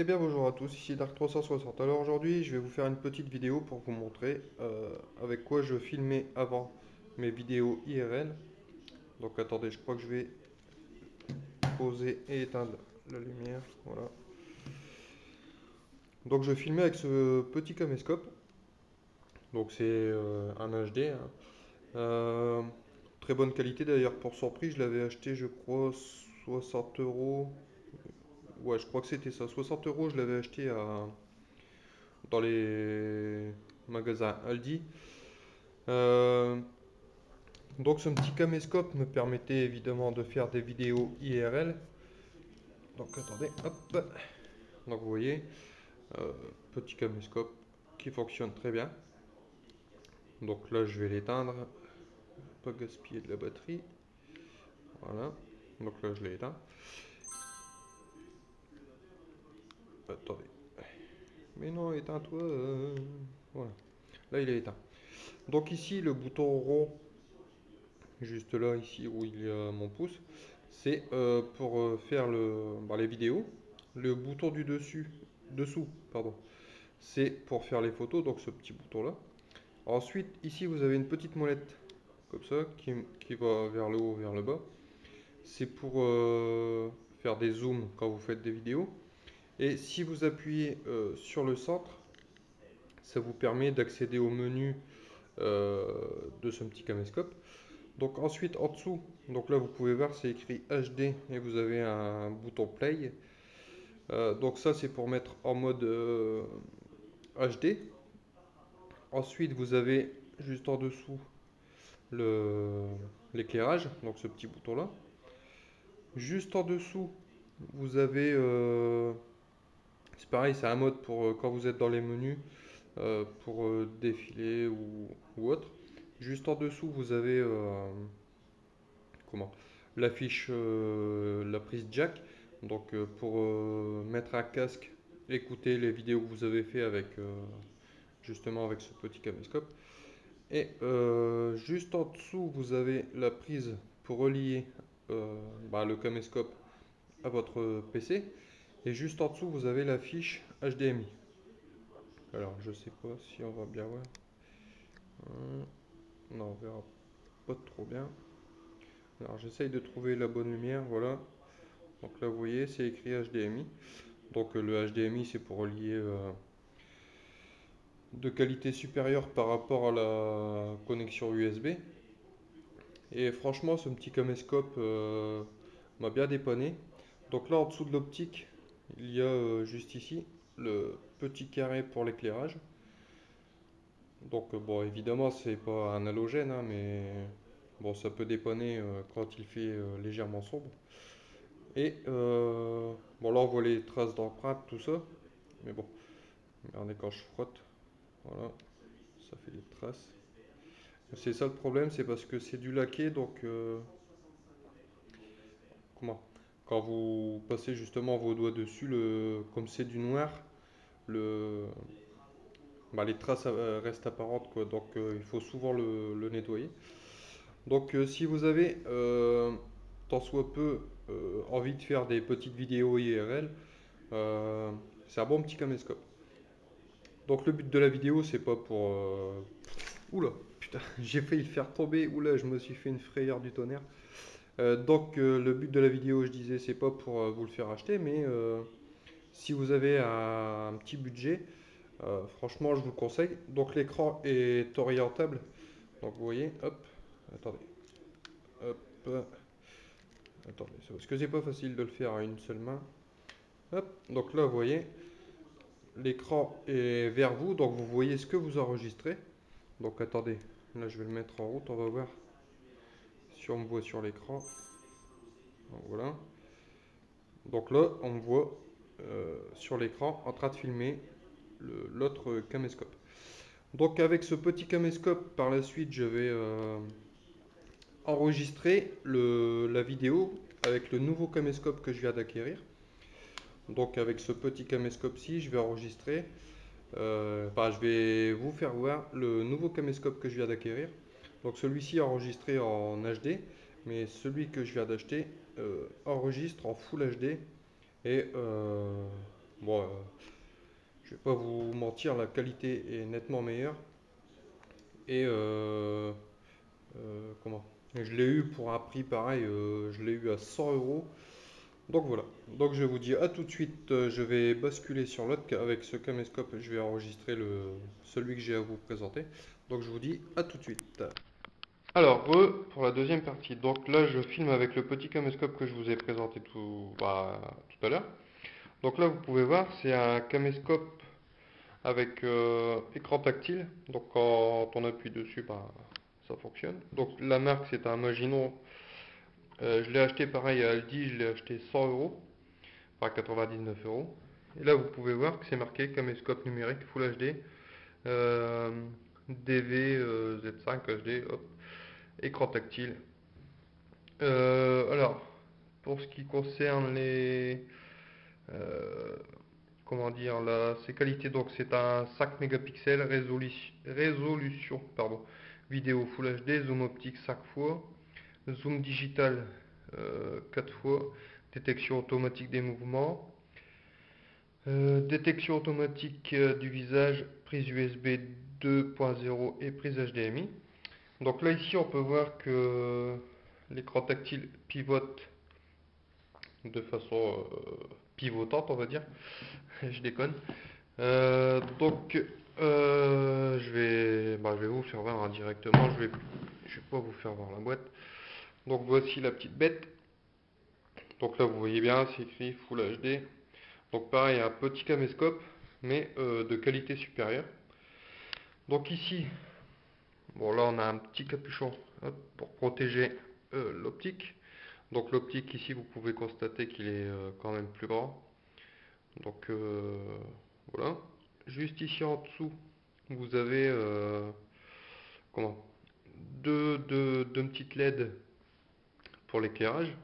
Eh bien bonjour à tous, ici Dark360. Alors aujourd'hui je vais vous faire une petite vidéo pour vous montrer avec quoi je filmais avant mes vidéos IRL. Donc attendez, je crois que je vais poser et éteindre la lumière. Voilà. Donc je filmais avec ce petit caméscope. Donc c'est un HD, hein. Euh, Très bonne qualité d'ailleurs pour son prix. Je l'avais acheté je crois 60 euros. Ouais, je crois que c'était ça. 60 euros, je l'avais acheté dans les magasins Aldi. Euh, donc ce petit caméscope me permettait évidemment de faire des vidéos IRL. Donc attendez, hop. Donc vous voyez, euh, petit caméscope qui fonctionne très bien. Donc là je vais l'éteindre, pas gaspiller de la batterie. Voilà. Donc là je l'ai éteint. Attendez. Mais non, éteins-toi. Voilà. Là il est éteint. Donc ici le bouton rond, juste là ici où il y a mon pouce, c'est pour faire les vidéos. Le bouton du dessous, pardon, c'est pour faire les photos, donc ce petit bouton là. Ensuite, ici vous avez une petite molette comme ça qui va vers le haut, vers le bas. C'est pour faire des zooms quand vous faites des vidéos. Et si vous appuyez sur le centre, ça vous permet d'accéder au menu euh, de ce petit caméscope. Donc ensuite en dessous, donc là vous pouvez voir c'est écrit HD et vous avez un bouton play. Donc ça c'est pour mettre en mode HD. Ensuite vous avez juste en dessous le l'éclairage, donc ce petit bouton là. Juste en dessous vous avez, c'est pareil, c'est un mode pour quand vous êtes dans les menus, pour défiler ou autre. Juste en dessous vous avez comment l'affiche, la prise jack, donc pour mettre un casque, écouter les vidéos que vous avez fait avec justement avec ce petit caméscope. Et juste en dessous vous avez la prise pour relier le caméscope à votre PC. Et juste en dessous vous avez la fiche HDMI. Alors je sais pas si on va bien voir. Non, on verra pas trop bien. Alors j'essaye de trouver la bonne lumière, voilà. Donc là vous voyez c'est écrit HDMI. Donc le HDMI c'est pour relier de qualité supérieure par rapport à la connexion USB. Et franchement ce petit caméscope m'a bien dépanné. Donc là en dessous de l'optique il y a juste ici le petit carré pour l'éclairage. Donc bon évidemment c'est pas un halogène, hein, mais bon ça peut dépanner quand il fait légèrement sombre. Et bon là on voit les traces d'empreinte tout ça. Mais bon, regardez quand je frotte, voilà, ça fait des traces. C'est ça le problème, c'est parce que c'est du laqué, donc comment? Quand vous passez justement vos doigts dessus, comme c'est du noir, le, les traces restent apparentes, quoi. Donc il faut souvent le nettoyer. Donc si vous avez tant soit peu envie de faire des petites vidéos IRL, euh, c'est un bon petit caméscope. Donc le but de la vidéo, c'est pas pour oula, putain, j'ai failli le faire tomber. Oula, je me suis fait une frayeur du tonnerre. Donc, le but de la vidéo, je disais, c'est pas pour vous le faire acheter, mais si vous avez un petit budget, franchement, je vous le conseille. Donc, l'écran est orientable. Donc, vous voyez, hop, attendez, hop, attendez, c'est parce que c'est pas facile de le faire à une seule main. Hop, donc là, vous voyez, l'écran est vers vous, donc vous voyez ce que vous enregistrez. Donc, attendez, là, je vais le mettre en route, on va voir si on me voit sur l'écran. Donc, voilà. Donc là, on me voit sur l'écran en train de filmer l'autre caméscope. Donc avec ce petit caméscope, par la suite, je vais enregistrer la vidéo avec le nouveau caméscope que je viens d'acquérir. Donc avec ce petit caméscope-ci, je vais enregistrer, je vais vous faire voir le nouveau caméscope que je viens d'acquérir. Donc celui-ci est enregistré en HD, mais celui que je viens d'acheter enregistre en Full HD. Et Bon, je vais pas vous mentir, la qualité est nettement meilleure. Et comment? Je l'ai eu pour un prix pareil, je l'ai eu à 100 euros. Donc voilà. Donc je vous dis à tout de suite. Je vais basculer sur l'autre avec ce caméscope. Je vais enregistrer celui que j'ai à vous présenter. Donc je vous dis à tout de suite. Alors, pour la deuxième partie. Donc là, je filme avec le petit caméscope que je vous ai présenté tout à l'heure. Donc là, vous pouvez voir, c'est un caméscope avec écran tactile. Donc quand on appuie dessus, bah, ça fonctionne. Donc la marque, c'est un Maginot. Je l'ai acheté pareil à Aldi, je l'ai acheté 100 euros, enfin 99 euros. Et là, vous pouvez voir que c'est marqué caméscope numérique Full HD, DV Z5 HD, hop, écran tactile. Alors, pour ce qui concerne euh, comment dire, ses qualités, donc c'est un 5 mégapixels, résolution, pardon, vidéo Full HD, zoom optique 5 fois, zoom digital 4 fois, détection automatique des mouvements, détection automatique du visage, prise USB 2.0 et prise HDMI. Donc là ici on peut voir que l'écran tactile pivote de façon pivotante on va dire, je déconne. Donc je vais vous faire voir directement, je vais pas vous faire voir la boîte. Donc voici la petite bête. Donc là vous voyez bien, c'est écrit Full HD. Donc pareil, un petit caméscope, mais de qualité supérieure. Donc ici, bon là on a un petit capuchon hop, pour protéger l'optique. Donc l'optique ici vous pouvez constater qu'il est quand même plus grand. Donc voilà. Juste ici en dessous, vous avez comment deux petites LED pour l'éclairage.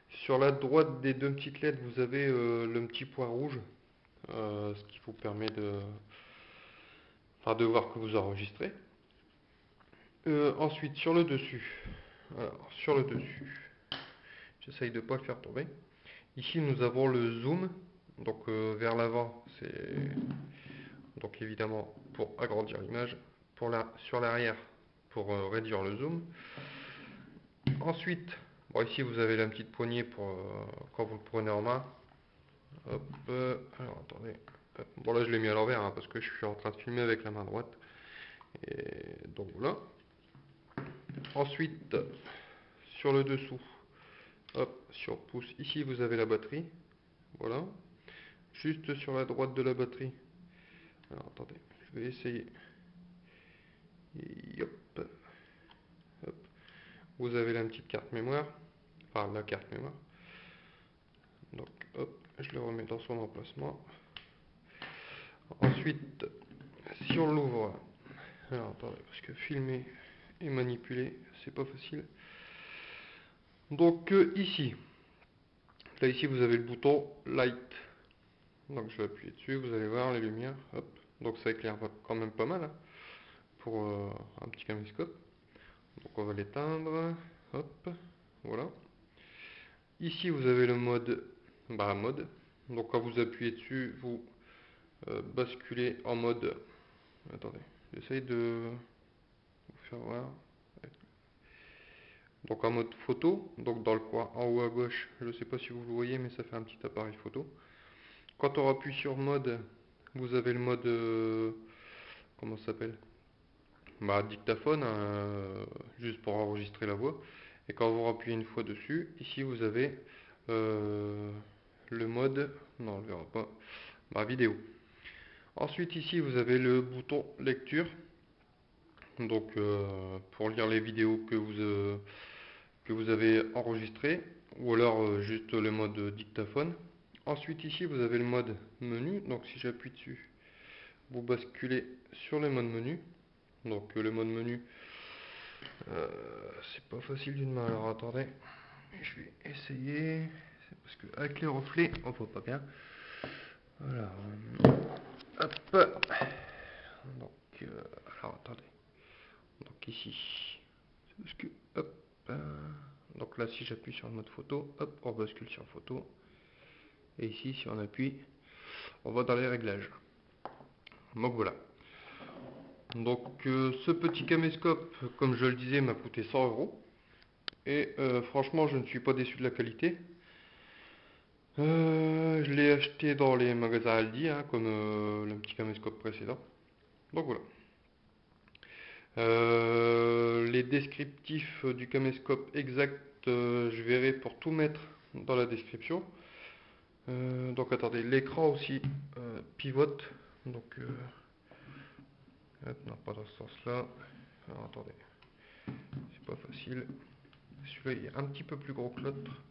Sur la droite des deux petites LED, vous avez le petit point rouge, ce qui vous permet de voir que vous enregistrez. Ensuite, sur le dessus, alors, sur le dessus, j'essaye de ne pas le faire tomber. Ici, nous avons le zoom, donc vers l'avant, c'est donc évidemment pour agrandir l'image, sur l'arrière pour réduire le zoom. Ensuite, bon, ici vous avez la petite poignée pour quand vous le prenez en main. Hop, alors attendez. Hop. Bon là je l'ai mis à l'envers hein, parce que je suis en train de filmer avec la main droite. Et donc voilà. Ensuite, sur le dessous, hop, sur pouce, ici vous avez la batterie. Voilà. Juste sur la droite de la batterie. Alors attendez, je vais essayer. Et hop, hop. Vous avez la petite carte mémoire. Enfin la carte mémoire. Donc hop, je le remets dans son emplacement. Ensuite, si on l'ouvre, alors attendez, parce que filmer et manipuler, c'est pas facile. Donc ici, là ici vous avez le bouton Light. Donc je vais appuyer dessus, vous allez voir les lumières, hop. Donc ça éclaire quand même pas mal hein, pour un petit caméscope. Donc on va l'éteindre, hop, voilà. Ici vous avez le mode. Donc quand vous appuyez dessus, vous basculez en mode. Attendez, j'essaye de vous faire voir. Donc en mode photo, donc dans le coin en haut à gauche, je ne sais pas si vous le voyez, mais ça fait un petit appareil photo. Quand on appuie sur mode, vous avez le mode, comment ça s'appelle? Bah, dictaphone, hein, juste pour enregistrer la voix. Et quand vous appuyez une fois dessus, ici vous avez euh, le mode, non on ne le verra pas, bah, vidéo. Ensuite ici vous avez le bouton lecture, donc pour lire les vidéos que vous avez enregistrées, ou alors juste le mode dictaphone. Ensuite ici vous avez le mode menu, donc si j'appuie dessus, vous basculez sur le mode menu. Donc le mode menu, c'est pas facile d'une main, alors attendez, je vais essayer, c'est parce que avec les reflets on voit pas bien. Voilà, hop, donc alors attendez, donc ici, c'est parce que hop, donc là si j'appuie sur le mode photo, hop, on bascule sur photo, et ici si on appuie, on va dans les réglages. Donc voilà. Donc ce petit caméscope, comme je le disais, m'a coûté 100 euros. Et franchement, je ne suis pas déçu de la qualité. Je l'ai acheté dans les magasins Aldi, hein, comme le petit caméscope précédent. Donc voilà. Les descriptifs du caméscope exact, je verrai pour tout mettre dans la description. Donc attendez, l'écran aussi pivote. Donc non, pas dans ce sens-là. Alors attendez, c'est pas facile. Celui-là il est un petit peu plus gros que l'autre.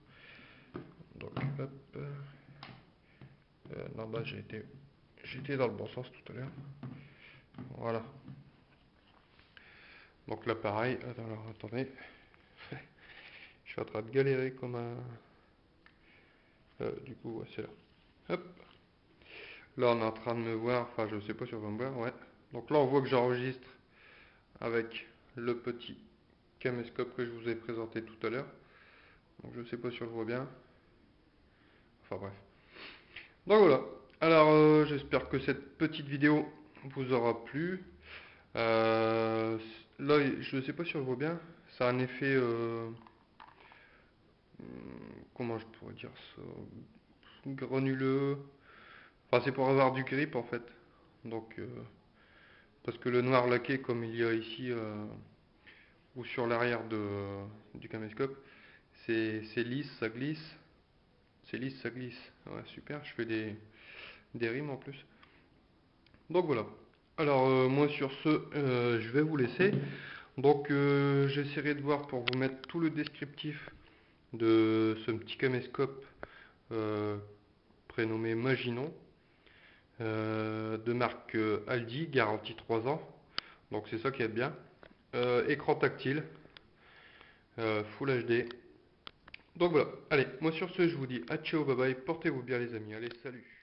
Donc hop. Non, bah j'étais dans le bon sens tout à l'heure. Voilà. Donc là pareil. Alors attendez. Je suis en train de galérer comme un. Du coup, ouais, c'est là. Hop. Là, on est en train de me voir. Enfin, je sais pas si on va me voir. Ouais. Donc là, on voit que j'enregistre avec le petit caméscope que je vous ai présenté tout à l'heure. Donc je sais pas si on le voit bien. Enfin bref. Donc voilà. Alors j'espère que cette petite vidéo vous aura plu. Euh, Là, je ne sais pas si on le voit bien. Ça a un effet. Comment je pourrais dire ça? Granuleux. Enfin, c'est pour avoir du grip en fait. Donc, parce que le noir laqué, comme il y a ici ou sur l'arrière du caméscope, c'est lisse, ça glisse. C'est lisse, ça glisse. Ouais, super. Je fais des rimes en plus. Donc voilà. Alors, moi sur ce, je vais vous laisser. Donc, j'essaierai de voir pour vous mettre tout le descriptif de ce petit caméscope euh, prénommé Maginon, de marque Aldi, garantie 3 ans. Donc c'est ça qui est bien. Écran tactile, Full HD. Donc voilà, allez, moi sur ce je vous dis à ciao, bye bye, portez-vous bien les amis, allez salut.